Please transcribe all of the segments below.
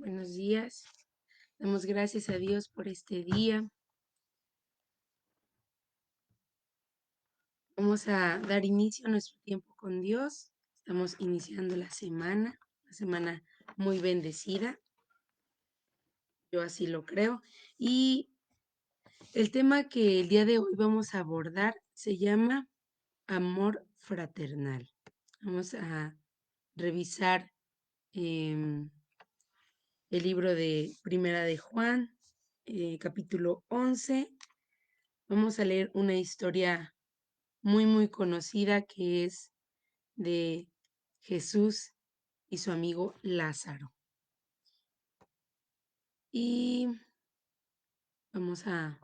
Buenos días. Damos gracias a Dios por este día. Vamos a dar inicio a nuestro tiempo con Dios. Estamos iniciando la semana, una semana muy bendecida. Yo así lo creo. Y el tema que el día de hoy vamos a abordar se llama amor fraternal. Vamos a revisar el libro de Primera de Juan, capítulo 11. Vamos a leer una historia muy conocida que es de Jesús y su amigo Lázaro. Y vamos a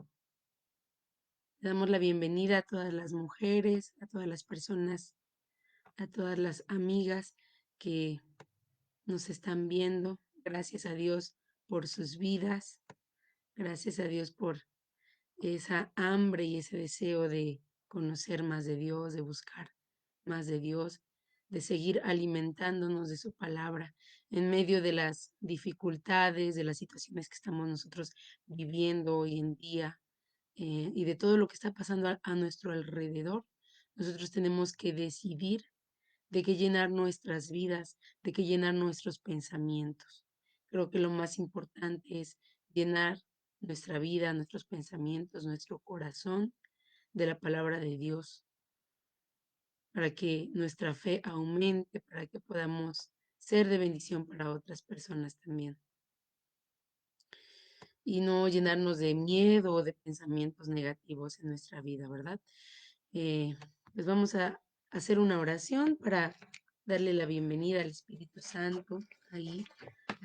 damos la bienvenida a todas las mujeres, a todas las personas, a todas las amigas que nos están viendo. Gracias a Dios por sus vidas. Gracias a Dios por esa hambre y ese deseo de conocer más de Dios, de buscar más de Dios, de seguir alimentándonos de su palabra en medio de las dificultades, de las situaciones que estamos nosotros viviendo hoy en día, y de todo lo que está pasando a nuestro alrededor. Nosotros tenemos que decidir de qué llenar nuestras vidas, de qué llenar nuestros pensamientos. Creo que lo más importante es llenar nuestra vida, nuestros pensamientos, nuestro corazón de la palabra de Dios, para que nuestra fe aumente, para que podamos ser de bendición para otras personas también. Y no llenarnos de miedo o de pensamientos negativos en nuestra vida, ¿verdad? Eh, pues vamos a hacer una oración para darle la bienvenida al Espíritu Santo ahí,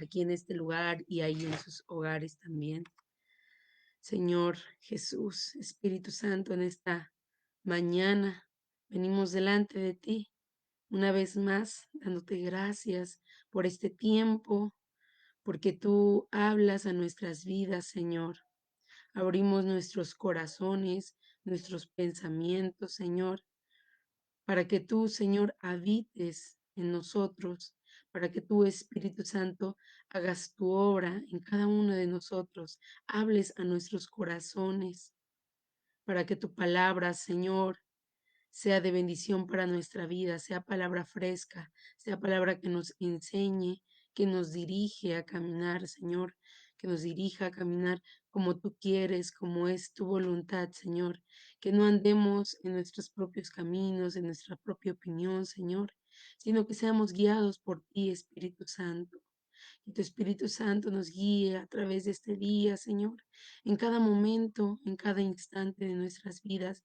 aquí en este lugar y ahí en sus hogares también. Señor Jesús, Espíritu Santo, en esta mañana venimos delante de ti una vez más, dándote gracias por este tiempo, porque tú hablas a nuestras vidas, Señor. Abrimos nuestros corazones, nuestros pensamientos, Señor, para que tú, Señor, habites en nosotros, para que tú, Espíritu Santo, hagas tu obra en cada uno de nosotros, hables a nuestros corazones, para que tu palabra, Señor, sea de bendición para nuestra vida, sea palabra fresca, sea palabra que nos enseñe, que nos dirige a caminar, Señor, que nos dirija a caminar como tú quieres, como es tu voluntad, Señor, que no andemos en nuestros propios caminos, en nuestra propia opinión, Señor, sino que seamos guiados por ti, Espíritu Santo. Que tu Espíritu Santo nos guíe a través de este día, Señor, en cada momento, en cada instante de nuestras vidas.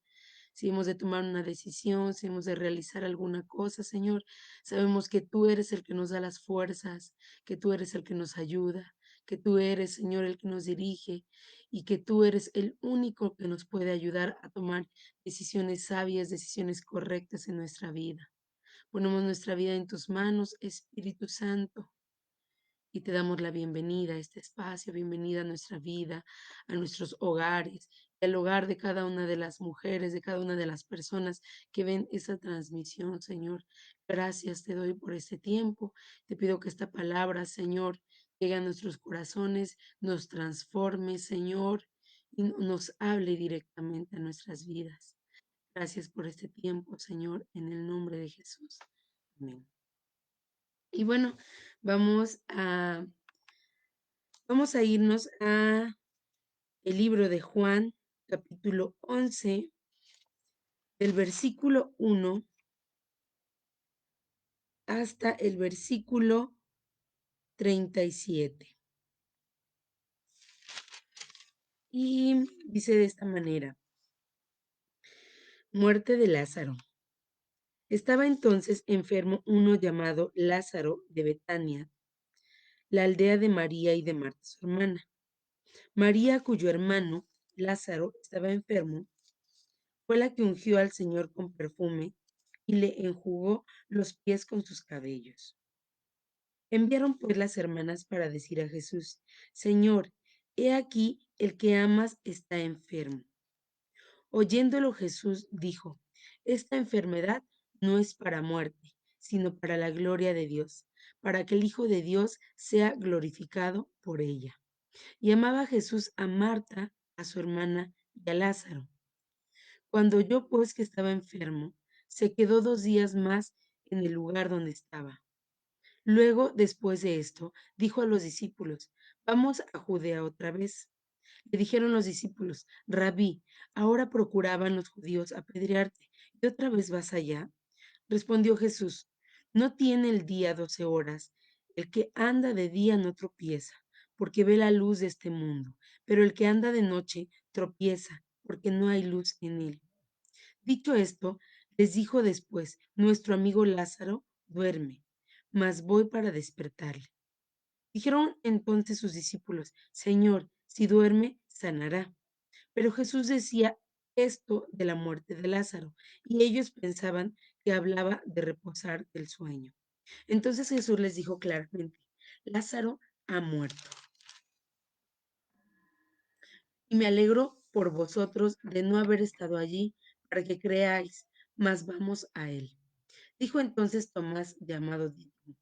Si hemos de tomar una decisión, si hemos de realizar alguna cosa, Señor, sabemos que tú eres el que nos da las fuerzas, que tú eres el que nos ayuda, que tú eres, Señor, el que nos dirige y que tú eres el único que nos puede ayudar a tomar decisiones sabias, decisiones correctas en nuestra vida. Ponemos nuestra vida en tus manos, Espíritu Santo, y te damos la bienvenida a este espacio, bienvenida a nuestra vida, a nuestros hogares, y al hogar de cada una de las mujeres, de cada una de las personas que ven esa transmisión, Señor. Gracias te doy por este tiempo. Te pido que esta palabra, Señor, llegue a nuestros corazones, nos transforme, Señor, y nos hable directamente a nuestras vidas. Gracias por este tiempo, Señor, en el nombre de Jesús. Amén. Y bueno, vamos a Vamos a irnos a el libro de Juan, capítulo 11, del versículo 1 hasta el versículo 37. Y dice de esta manera: muerte de Lázaro. Estaba entonces enfermo uno llamado Lázaro de Betania, la aldea de María y de Marta su hermana. María, cuyo hermano Lázaro estaba enfermo, fue la que ungió al Señor con perfume y le enjugó los pies con sus cabellos. Enviaron pues las hermanas para decir a Jesús: Señor, he aquí el que amas está enfermo. Oyéndolo Jesús dijo: esta enfermedad no es para muerte, sino para la gloria de Dios, para que el Hijo de Dios sea glorificado por ella. Y amaba a Jesús a Marta, a su hermana y a Lázaro. Cuando oyó pues que estaba enfermo, se quedó 2 días más en el lugar donde estaba. Luego, después de esto, dijo a los discípulos, vamos a Judea otra vez. Le dijeron los discípulos, Rabí, ahora procuraban los judíos apedrearte, ¿y otra vez vas allá? Respondió Jesús, no tiene el día 12 horas. El que anda de día no tropieza, porque ve la luz de este mundo, pero el que anda de noche tropieza, porque no hay luz en él. Dicho esto, les dijo después, nuestro amigo Lázaro duerme, mas voy para despertarle. Dijeron entonces sus discípulos, Señor, si duerme, sanará. Pero Jesús decía esto de la muerte de Lázaro, y ellos pensaban que hablaba de reposar del sueño. Entonces Jesús les dijo claramente, Lázaro ha muerto, y me alegro por vosotros de no haber estado allí para que creáis, mas vamos a él. Dijo entonces Tomás, llamado Dídimo,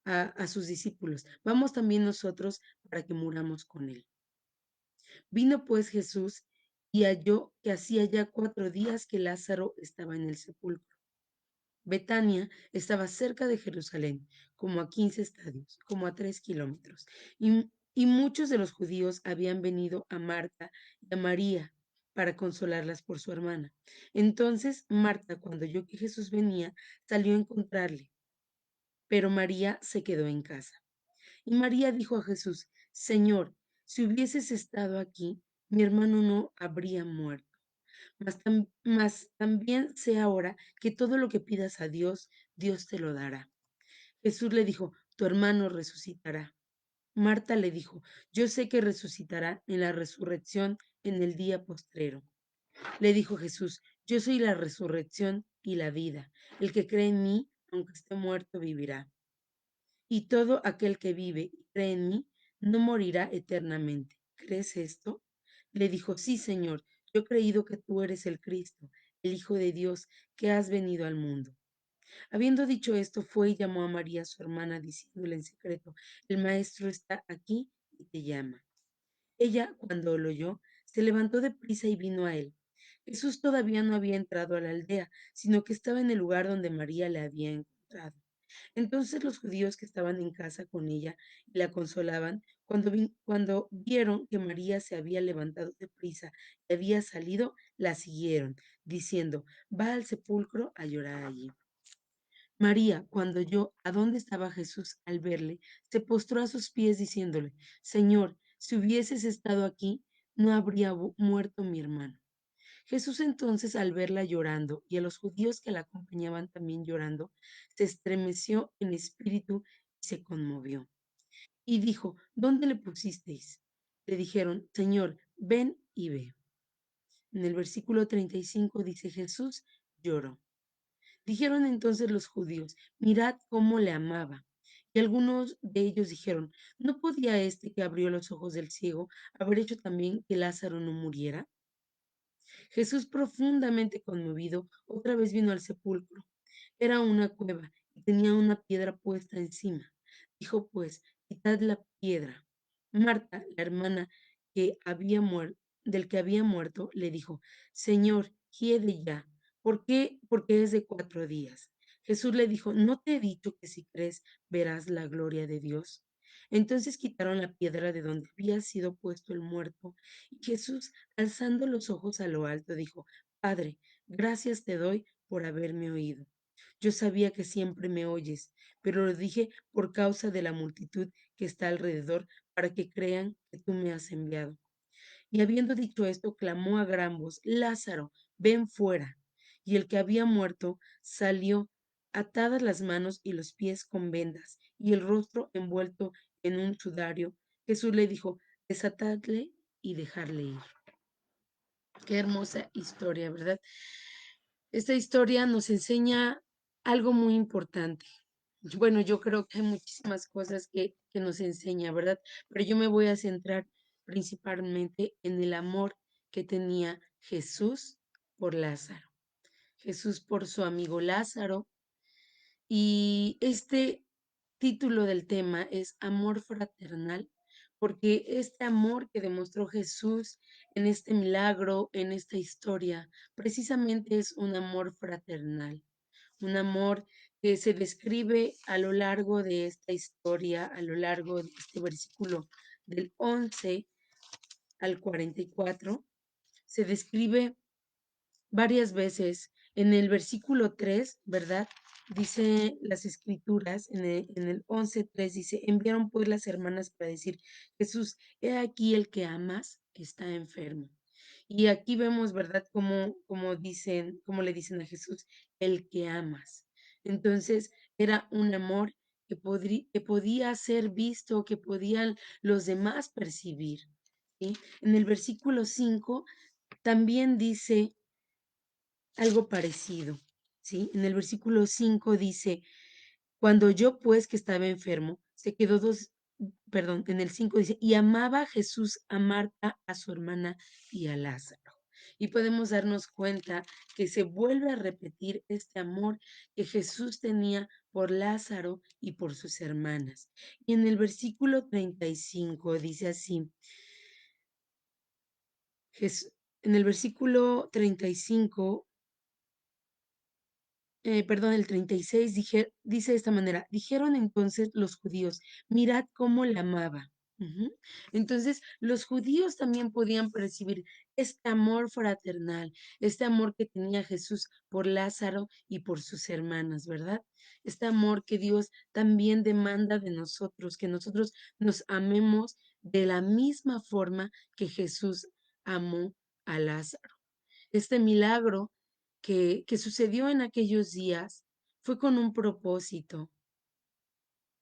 a sus discípulos, vamos también nosotros para que muramos con él. Vino pues Jesús y halló que hacía ya 4 días que Lázaro estaba en el sepulcro. Betania estaba cerca de Jerusalén, como a 15 estadios, como a 3 kilómetros, y muchos de los judíos habían venido a Marta y a María para consolarlas por su hermana. Entonces Marta, cuando oyó que Jesús venía, salió a encontrarle, pero María se quedó en casa. Y María dijo a Jesús, Señor, si hubieses estado aquí, mi hermano no habría muerto. Mas también sé ahora que todo lo que pidas a Dios, Dios te lo dará. Jesús le dijo, tu hermano resucitará. Marta le dijo, yo sé que resucitará en la resurrección en el día postrero. Le dijo Jesús, yo soy la resurrección y la vida. El que cree en mí, aunque esté muerto, vivirá. Y todo aquel que vive y cree en mí, no morirá eternamente. ¿Crees esto? Le dijo, sí, Señor, yo he creído que tú eres el Cristo, el Hijo de Dios, que has venido al mundo. Habiendo dicho esto, fue y llamó a María, su hermana, diciéndole en secreto, el Maestro está aquí y te llama. Ella, cuando lo oyó, se levantó de prisa y vino a él. Jesús todavía no había entrado a la aldea, sino que estaba en el lugar donde María le había encontrado. Entonces los judíos que estaban en casa con ella y la consolaban, cuando vieron que María se había levantado de prisa y había salido, la siguieron, diciendo, va al sepulcro a llorar allí. María, cuando oyó a dónde estaba Jesús al verle, se postró a sus pies diciéndole, Señor, si hubieses estado aquí, no habría muerto mi hermano. Jesús entonces, al verla llorando y a los judíos que la acompañaban también llorando, se estremeció en espíritu y se conmovió. Y dijo, ¿dónde le pusisteis? Le dijeron, Señor, ven y ve. En el versículo 35 dice, Jesús lloró. Dijeron entonces los judíos, mirad cómo le amaba. Y algunos de ellos dijeron, ¿no podía este que abrió los ojos del ciego haber hecho también que Lázaro no muriera? Jesús, profundamente conmovido, otra vez vino al sepulcro. Era una cueva y tenía una piedra puesta encima. Dijo pues, quitad la piedra. Marta, la hermana del que había muerto, le dijo, Señor, hiede ya. ¿Por qué? Porque es de 4 días. Jesús le dijo, ¿no te he dicho que si crees verás la gloria de Dios? Entonces quitaron la piedra de donde había sido puesto el muerto, y Jesús, alzando los ojos a lo alto, dijo, Padre, gracias te doy por haberme oído. Yo sabía que siempre me oyes, pero lo dije por causa de la multitud que está alrededor, para que crean que tú me has enviado. Y habiendo dicho esto, clamó a gran voz, Lázaro, ven fuera. Y el que había muerto salió, atadas las manos y los pies con vendas, y el rostro envuelto en un sudario. Jesús le dijo, desatadle y dejarle ir. Qué hermosa historia, ¿verdad? Esta historia nos enseña algo muy importante. Bueno, yo creo que hay muchísimas cosas que nos enseña, ¿verdad? Pero yo me voy a centrar principalmente en el amor que tenía Jesús por Lázaro. Jesús por su amigo Lázaro, Y este título del tema es Amor fraternal, porque este amor que demostró Jesús en este milagro, en esta historia, precisamente es un amor fraternal, un amor que se describe a lo largo de esta historia, a lo largo de este versículo del 11 al 44, se describe varias veces. En el versículo 3, ¿verdad? Dice las escrituras, en el 11:3 dice, enviaron pues las hermanas para decir, Jesús, he aquí el que amas está enfermo. Y aquí vemos, ¿verdad? Como le dicen a Jesús, el que amas. Entonces, era un amor que podía ser visto, que podían los demás percibir. ¿Sí? En el versículo 5 también dice, algo parecido, ¿sí? En el versículo 5 dice, cuando yo pues que estaba enfermo, se quedó perdón, en el 5 dice, y amaba a Jesús a Marta, a su hermana y a Lázaro. Y podemos darnos cuenta que se vuelve a repetir este amor que Jesús tenía por Lázaro y por sus hermanas. Y en el versículo 35 dice así, en el versículo 35 perdón, el 36 dice de esta manera, dijeron entonces los judíos, mirad cómo la amaba. Ujú. Entonces, los judíos también podían percibir este amor fraternal, este amor que tenía Jesús por Lázaro y por sus hermanas, ¿verdad? Este amor que Dios también demanda de nosotros, que nosotros nos amemos de la misma forma que Jesús amó a Lázaro. Este milagro que sucedió en aquellos días fue con un propósito.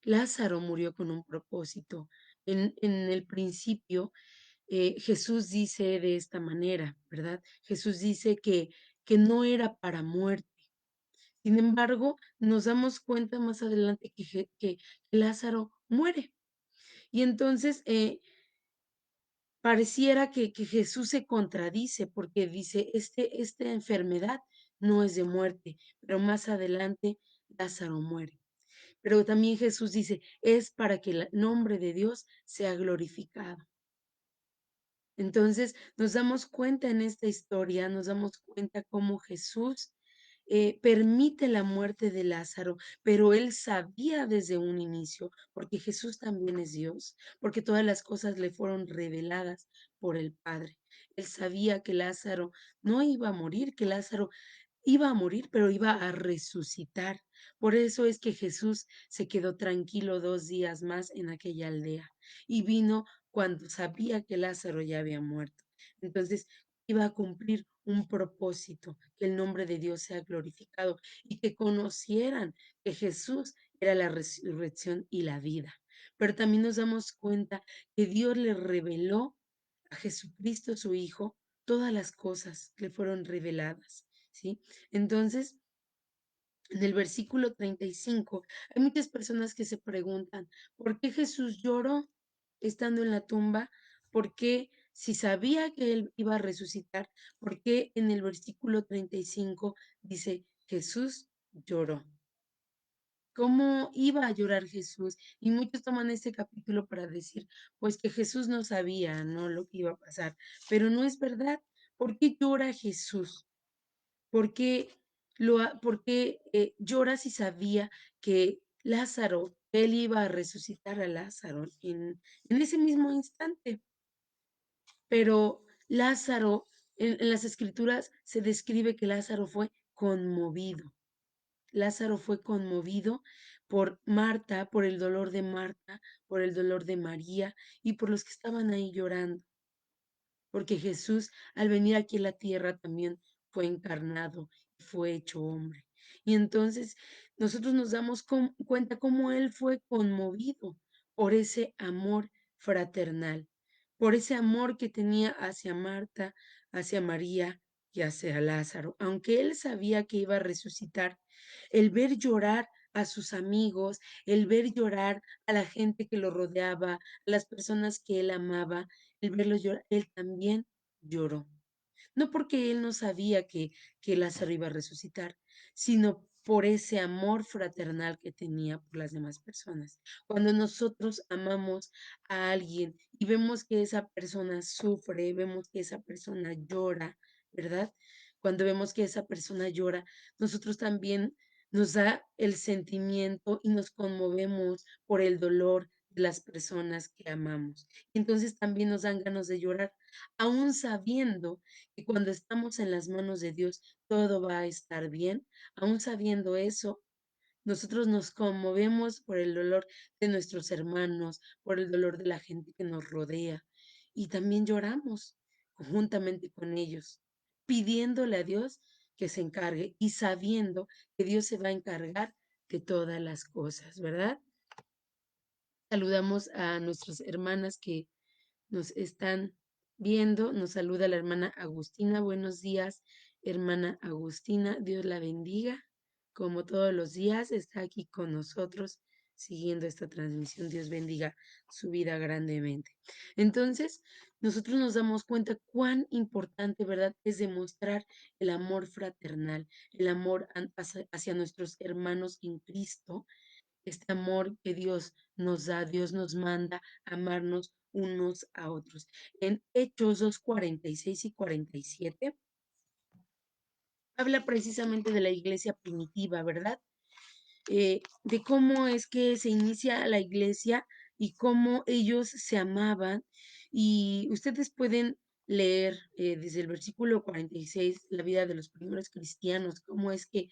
Lázaro murió con un propósito. En el principio, Jesús dice de esta manera, ¿verdad? Jesús dice que no era para muerte. Sin embargo, nos damos cuenta más adelante que Lázaro muere. Y entonces, pareciera que Jesús se contradice porque dice, esta enfermedad no es de muerte, pero más adelante Lázaro muere. Pero también Jesús dice, es para que el nombre de Dios sea glorificado. Entonces nos damos cuenta en esta historia, nos damos cuenta cómo Jesús permite la muerte de Lázaro, pero él sabía desde un inicio, porque Jesús también es Dios, porque todas las cosas le fueron reveladas por el Padre. Él sabía que Lázaro no iba a morir, que Lázaro iba a morir, pero iba a resucitar. Por eso es que Jesús se quedó tranquilo 2 días más en aquella aldea y vino cuando sabía que Lázaro ya había muerto. Entonces iba a cumplir un propósito, que el nombre de Dios sea glorificado y que conocieran que Jesús era la resurrección y la vida. Pero también nos damos cuenta que Dios le reveló a Jesucristo, su Hijo, todas las cosas le fueron reveladas, ¿sí? Entonces, en el versículo 35, hay muchas personas que se preguntan, ¿por qué Jesús lloró estando en la tumba? ¿Por qué, si sabía que él iba a resucitar, por qué en el versículo 35 dice, Jesús lloró? ¿Cómo iba a llorar Jesús? Y muchos toman este capítulo para decir, pues que Jesús no sabía, ¿no? Lo que iba a pasar, pero no es verdad. ¿Por qué llora Jesús? ¿Por qué llora si sabía que Lázaro, él iba a resucitar a Lázaro en ese mismo instante? Pero Lázaro, en las escrituras se describe que Lázaro fue conmovido. Lázaro fue conmovido por Marta, por el dolor de Marta, por el dolor de María y por los que estaban ahí llorando, porque Jesús al venir aquí a la tierra también fue encarnado y fue hecho hombre. Y entonces nosotros nos damos cuenta cómo Él fue conmovido por ese amor fraternal, por ese amor que tenía hacia Marta, hacia María y hacia Lázaro. Aunque Él sabía que iba a resucitar, el ver llorar a sus amigos, el ver llorar a la gente que lo rodeaba, a las personas que Él amaba, el verlo llorar, él también lloró. No porque él no sabía que Lázaro iba a resucitar, sino por ese amor fraternal que tenía por las demás personas. Cuando nosotros amamos a alguien y vemos que esa persona sufre, vemos que esa persona llora, ¿verdad? Cuando vemos que esa persona llora, nosotros también nos da el sentimiento y nos conmovemos por el dolor de las personas que amamos. Entonces también nos dan ganas de llorar, aún sabiendo que cuando estamos en las manos de Dios, todo va a estar bien. Aún sabiendo eso, nosotros nos conmovemos por el dolor de nuestros hermanos, por el dolor de la gente que nos rodea y también lloramos juntamente con ellos, pidiéndole a Dios que se encargue y sabiendo que Dios se va a encargar de todas las cosas, ¿verdad? Saludamos a nuestras hermanas que nos están viendo. Nos saluda la hermana Agustina. Buenos días, hermana Agustina. Dios la bendiga. Como todos los días, está aquí con nosotros siguiendo esta transmisión. Dios bendiga su vida grandemente. Entonces, nosotros nos damos cuenta cuán importante, ¿verdad?, es demostrar el amor fraternal, el amor hacia nuestros hermanos en Cristo, este amor que Dios nos da, Dios nos manda a amarnos unos a otros. En Hechos 2:46 y 47 habla precisamente de la iglesia primitiva, ¿verdad? De cómo es que se inicia la iglesia y cómo ellos se amaban. Y ustedes pueden leer desde el versículo 46 la vida de los primeros cristianos, cómo es que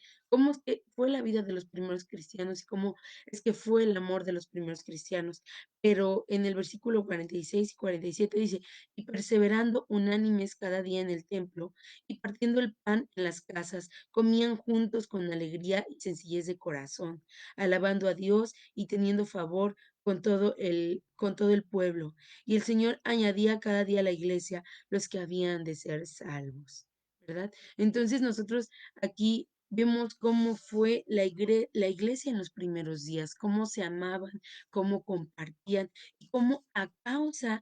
fue la vida de los primeros cristianos y cómo es que fue el amor de los primeros cristianos. Pero en el versículo 46 y 47 dice, y perseverando unánimes cada día en el templo y partiendo el pan en las casas, comían juntos con alegría y sencillez de corazón, alabando a Dios y teniendo favor con todo el pueblo. Y el Señor añadía cada día a la iglesia los que habían de ser salvos, ¿verdad? Entonces nosotros aquí vemos cómo fue la iglesia en los primeros días, cómo se amaban, cómo compartían y cómo a causa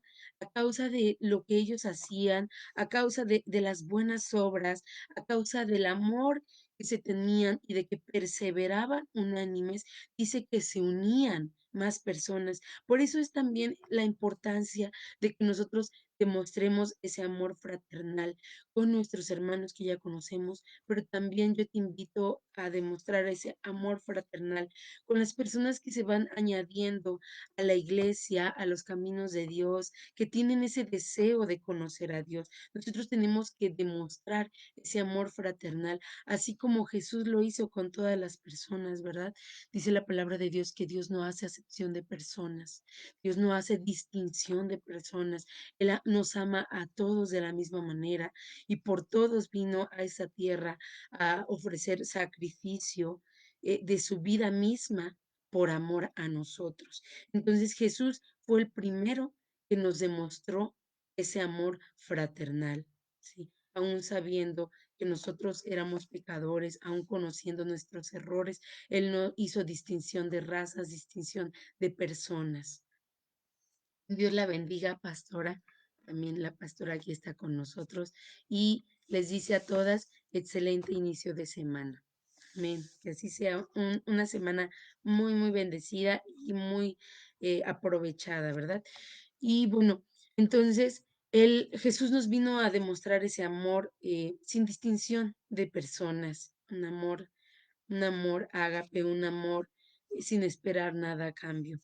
de lo que ellos hacían, a causa de las buenas obras, a causa del amor que se tenían y de que perseveraban unánimes, dice que se unían más personas. Por eso es también la importancia de que nosotros demostremos ese amor fraternal con nuestros hermanos que ya conocemos, pero también yo te invito a demostrar ese amor fraternal con las personas que se van añadiendo a la iglesia, a los caminos de Dios, que tienen ese deseo de conocer a Dios. Nosotros tenemos que demostrar ese amor fraternal, así como Jesús lo hizo con todas las personas, ¿verdad? Dice la palabra de Dios que Dios no hace acepción de personas, Dios no hace distinción de personas, Él nos ama a todos de la misma manera y por todos vino a esa tierra a ofrecer sacrificio de su vida misma por amor a nosotros. Entonces Jesús fue el primero que nos demostró ese amor fraternal, ¿sí? Aún sabiendo que nosotros éramos pecadores, aún conociendo nuestros errores, Él no hizo distinción de razas, distinción de personas. Dios la bendiga, pastora. También la pastora aquí está con nosotros y les dice a todas, excelente inicio de semana. Amén. Que así sea una semana muy, muy bendecida y muy aprovechada, ¿verdad? Y bueno, entonces Jesús nos vino a demostrar ese amor sin distinción de personas, un amor ágape, un amor sin esperar nada a cambio.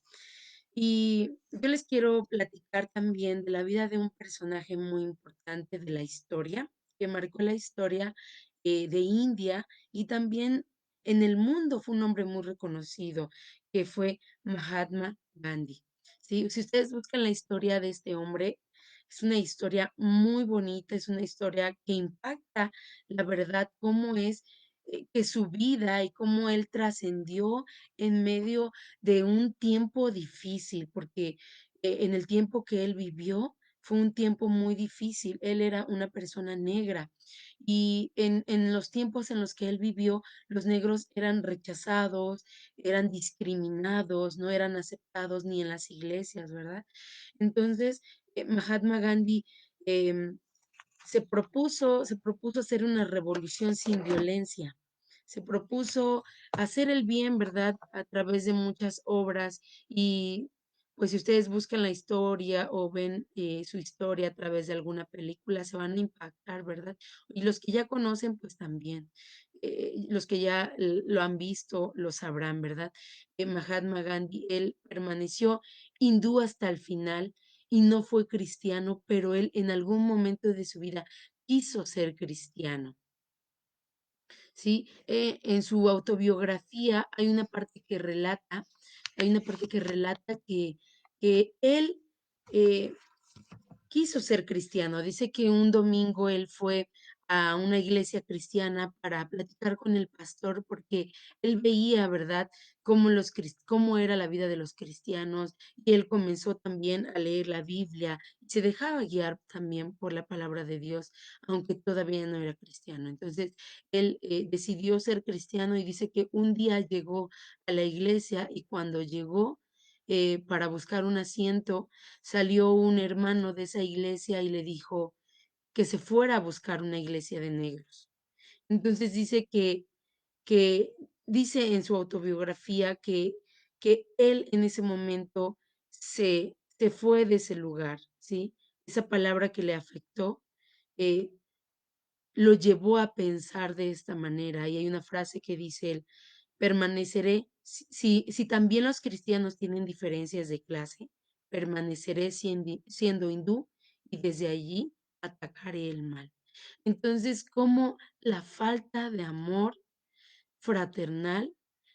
Y yo les quiero platicar también de la vida de un personaje muy importante de la historia, que marcó la historia de India y también en el mundo fue un hombre muy reconocido, que fue Mahatma Gandhi. ¿Sí? Si ustedes buscan la historia de este hombre, es una historia muy bonita, es una historia que impacta, la verdad, cómo es que su vida y cómo él trascendió en medio de un tiempo difícil, porque en el tiempo que él vivió fue un tiempo muy difícil. Él era una persona negra y en los tiempos en los que él vivió, los negros eran rechazados, eran discriminados, no eran aceptados ni en las iglesias, ¿verdad? Entonces, Mahatma Gandhi em, se propuso hacer una revolución sin violencia, se propuso hacer el bien, ¿verdad? A través de muchas obras y pues si ustedes buscan la historia o ven su historia a través de alguna película, se van a impactar, ¿verdad? Y los que ya conocen, pues también. Los que ya lo han visto, lo sabrán, ¿verdad? Mahatma Gandhi, él permaneció hindú hasta el final y no fue cristiano, pero él en algún momento de su vida quiso ser cristiano. ¿Sí? En su autobiografía hay una parte que relata que él eh, quiso ser cristiano. Dice que un domingo él fue a una iglesia cristiana para platicar con el pastor porque él veía, ¿verdad?, cómo era la vida de los cristianos y él comenzó también a leer la Biblia y se dejaba guiar también por la palabra de Dios, aunque todavía no era cristiano. Entonces, él decidió ser cristiano y dice que un día llegó a la iglesia y cuando llegó para buscar un asiento, salió un hermano de esa iglesia y le dijo que se fuera a buscar una iglesia de negros. Entonces que dice en su autobiografía que él en ese momento se fue de ese lugar, ¿sí? Esa palabra que le afectó, eh, lo llevó a pensar de esta manera. Y hay una frase que dice él: permaneceré, si también los cristianos tienen diferencias de clase, permaneceré siendo hindú y desde allí atacaré el mal. Entonces, como la falta de amor fraternal,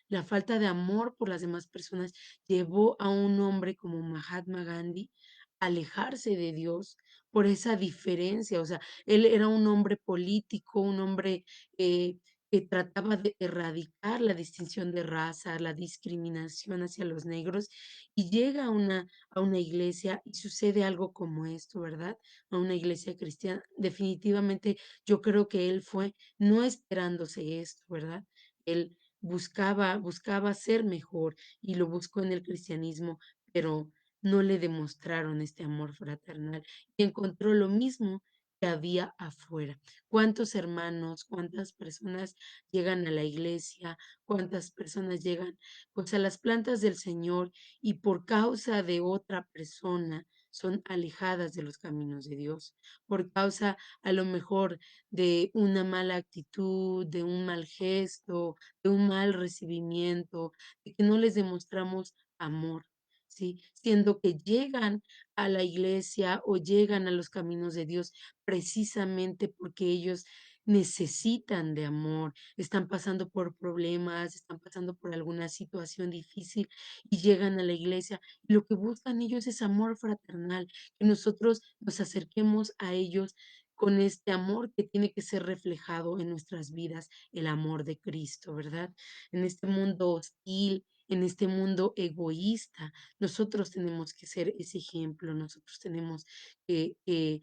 la falta de amor por las demás personas llevó a un hombre como Mahatma Gandhi a alejarse de Dios por esa diferencia. O sea, él era un hombre político, un hombre eh, que trataba de erradicar la distinción de raza, la discriminación hacia los negros, y llega a una iglesia y sucede algo como esto, ¿verdad? A una iglesia cristiana. Definitivamente yo creo que él fue no esperándose esto, ¿verdad? Él buscaba ser mejor y lo buscó en el cristianismo, pero no le demostraron este amor fraternal y encontró lo mismo que había afuera. ¿Cuántos hermanos, cuántas personas llegan a la iglesia, cuántas personas llegan pues a las plantas del Señor y por causa de otra persona son alejadas de los caminos de Dios, por causa a lo mejor de una mala actitud, de un mal gesto, de un mal recibimiento, de que no les demostramos amor, ¿sí? Siendo que llegan a la iglesia o llegan a los caminos de Dios precisamente porque ellos necesitan de amor, están pasando por problemas, están pasando por alguna situación difícil y llegan a la iglesia. Y lo que buscan ellos es amor fraternal, que nosotros nos acerquemos a ellos con este amor que tiene que ser reflejado en nuestras vidas, el amor de Cristo, ¿verdad? En este mundo hostil, en este mundo egoísta, nosotros tenemos que ser ese ejemplo, nosotros tenemos que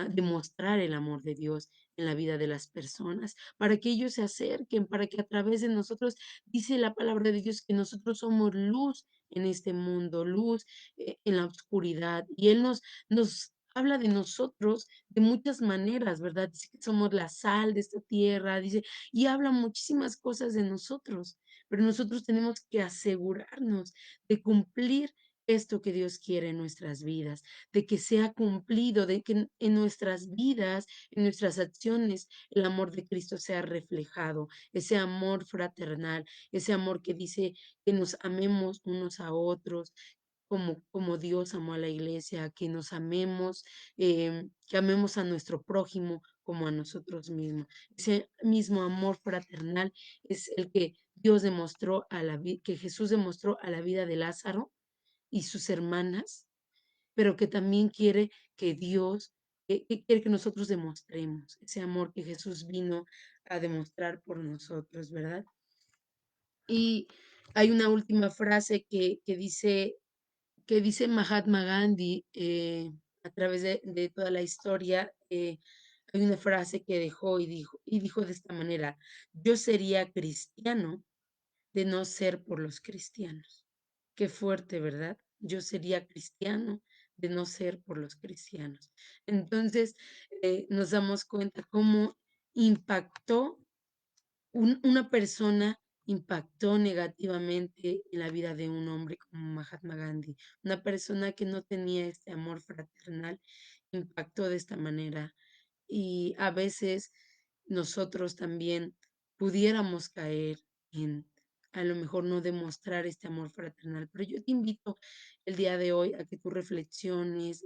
demostrar el amor de Dios en la vida de las personas, para que ellos se acerquen, para que a través de nosotros, dice la palabra de Dios, que nosotros somos luz en este mundo, luz en la oscuridad, y Él nos habla de nosotros de muchas maneras, ¿verdad? Dice que somos la sal de esta tierra, dice, y habla muchísimas cosas de nosotros, pero nosotros tenemos que asegurarnos de cumplir esto que Dios quiere en nuestras vidas, de que sea cumplido, de que en nuestras vidas, en nuestras acciones, el amor de Cristo sea reflejado, ese amor fraternal, ese amor que dice que nos amemos unos a otros, como Dios amó a la iglesia, que nos amemos, que amemos a nuestro prójimo como a nosotros mismos. Ese mismo amor fraternal es el que Dios demostró que Jesús demostró a la vida de Lázaro y sus hermanas, pero que también quiere que Dios, que quiere que nosotros demostremos ese amor que Jesús vino a demostrar por nosotros, ¿verdad? Y hay una última frase que dice Mahatma Gandhi a través de toda la historia. Hay una frase que dejó y dijo de esta manera: yo sería cristiano de no ser por los cristianos. Qué fuerte, ¿verdad? Yo sería cristiano de no ser por los cristianos. Entonces, nos damos cuenta cómo impactó Una persona impactó negativamente en la vida de un hombre como Mahatma Gandhi. Una persona que no tenía este amor fraternal impactó de esta manera. Y a veces nosotros también pudiéramos caer en a lo mejor no demostrar este amor fraternal. Pero yo te invito el día de hoy a que tú reflexiones,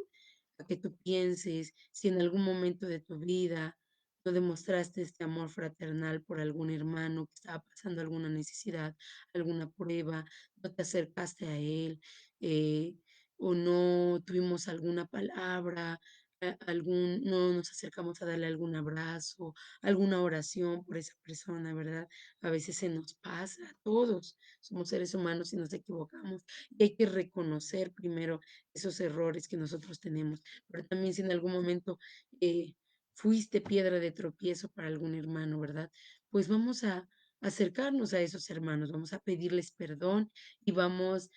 a que tú pienses si en algún momento de tu vida no demostraste este amor fraternal por algún hermano que estaba pasando alguna necesidad, alguna prueba, no te acercaste a él, eh, o no tuvimos alguna palabra, no nos acercamos a darle algún abrazo, alguna oración por esa persona, ¿verdad? A veces se nos pasa, a todos somos seres humanos y nos equivocamos y hay que reconocer primero esos errores que nosotros tenemos, pero también si en algún momento eh, fuiste piedra de tropiezo para algún hermano, ¿verdad? Pues vamos a acercarnos a esos hermanos, vamos a pedirles perdón y vamos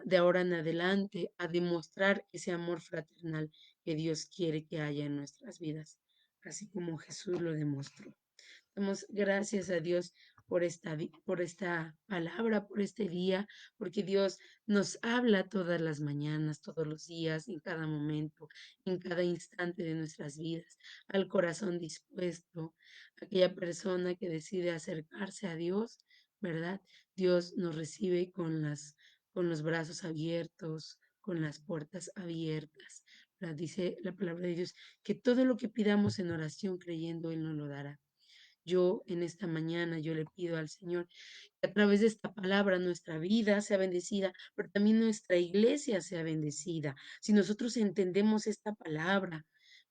de ahora en adelante, a demostrar ese amor fraternal que Dios quiere que haya en nuestras vidas, así como Jesús lo demostró. Damos gracias a Dios por esta palabra, por este día, porque Dios nos habla todas las mañanas, todos los días, en cada momento, en cada instante de nuestras vidas, al corazón dispuesto, aquella persona que decide acercarse a Dios, ¿verdad? Dios nos recibe con los brazos abiertos, con las puertas abiertas. ¿Verdad? Dice la palabra de Dios que todo lo que pidamos en oración creyendo, Él nos lo dará. Yo en esta mañana, yo le pido al Señor que a través de esta palabra nuestra vida sea bendecida, pero también nuestra iglesia sea bendecida. Si nosotros entendemos esta palabra,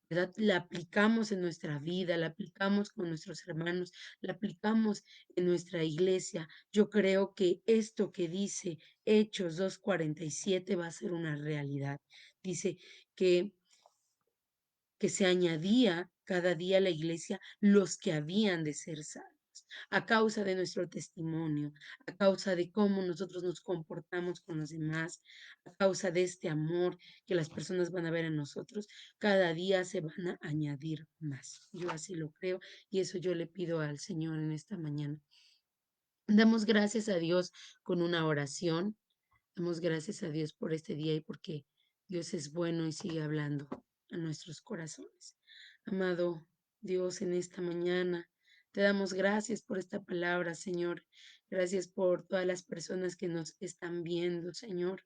¿verdad? La aplicamos en nuestra vida, la aplicamos con nuestros hermanos, la aplicamos en nuestra iglesia. Yo creo que esto que dice Hechos 2:47 va a ser una realidad. Dice que se añadía cada día a la iglesia los que habían de ser salvos. A causa de nuestro testimonio, a causa de cómo nosotros nos comportamos con los demás, a causa de este amor que las personas van a ver en nosotros, cada día se van a añadir más. Yo así lo creo y eso yo le pido al Señor en esta mañana. Damos gracias a Dios con una oración. Damos gracias a Dios por este día y porque Dios es bueno y sigue hablando a nuestros corazones. Amado Dios, en esta mañana te damos gracias por esta palabra, Señor. Gracias por todas las personas que nos están viendo, Señor.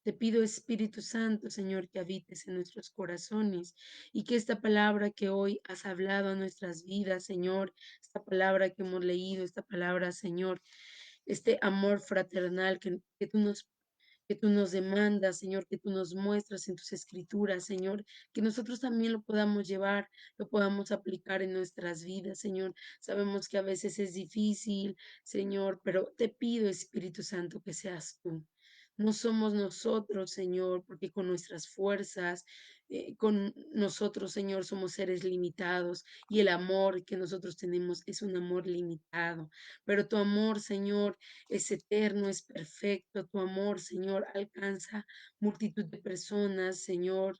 Te pido, Espíritu Santo, Señor, que habites en nuestros corazones y que esta palabra que hoy has hablado a nuestras vidas, Señor, esta palabra que hemos leído, esta palabra, Señor, este amor fraternal que tú nos demandas, Señor, que tú nos muestras en tus escrituras, Señor, que nosotros también lo podamos llevar, lo podamos aplicar en nuestras vidas, Señor. Sabemos que a veces es difícil, Señor, pero te pido, Espíritu Santo, que seas tú. No somos nosotros, Señor, porque con nuestras fuerzas, con nosotros, Señor, somos seres limitados y el amor que nosotros tenemos es un amor limitado. Pero tu amor, Señor, es eterno, es perfecto. Tu amor, Señor, alcanza multitud de personas, Señor.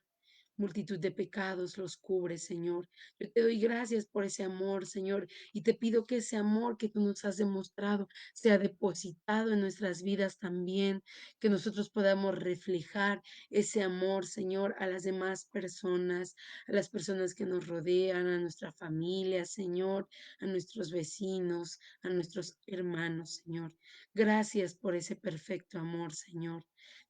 Multitud de pecados los cubre, Señor. Yo te doy gracias por ese amor, Señor, y te pido que ese amor que tú nos has demostrado sea depositado en nuestras vidas también, que nosotros podamos reflejar ese amor, Señor, a las demás personas, a las personas que nos rodean, a nuestra familia, Señor, a nuestros vecinos, a nuestros hermanos, Señor. Gracias por ese perfecto amor, Señor.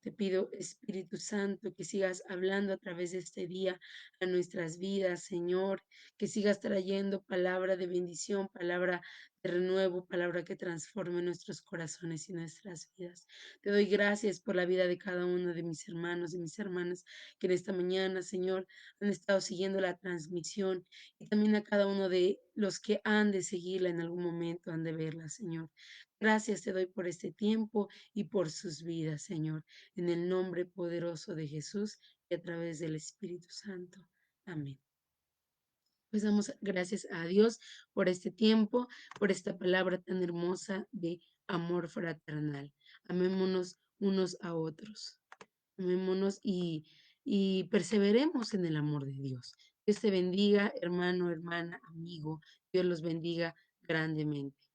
Te pido, Espíritu Santo, que sigas hablando a través de este día a nuestras vidas, Señor, que sigas trayendo palabra de bendición, palabra de renuevo, palabra que transforme nuestros corazones y nuestras vidas. Te doy gracias por la vida de cada uno de mis hermanos y mis hermanas que en esta mañana, Señor, han estado siguiendo la transmisión y también a cada uno de los que han de seguirla en algún momento, han de verla, Señor. Gracias te doy por este tiempo y por sus vidas, Señor, en el nombre poderoso de Jesús y a través del Espíritu Santo. Amén. Pues damos gracias a Dios por este tiempo, por esta palabra tan hermosa de amor fraternal. Amémonos unos a otros. Amémonos y perseveremos en el amor de Dios. Dios te bendiga, hermano, hermana, amigo. Dios los bendiga grandemente.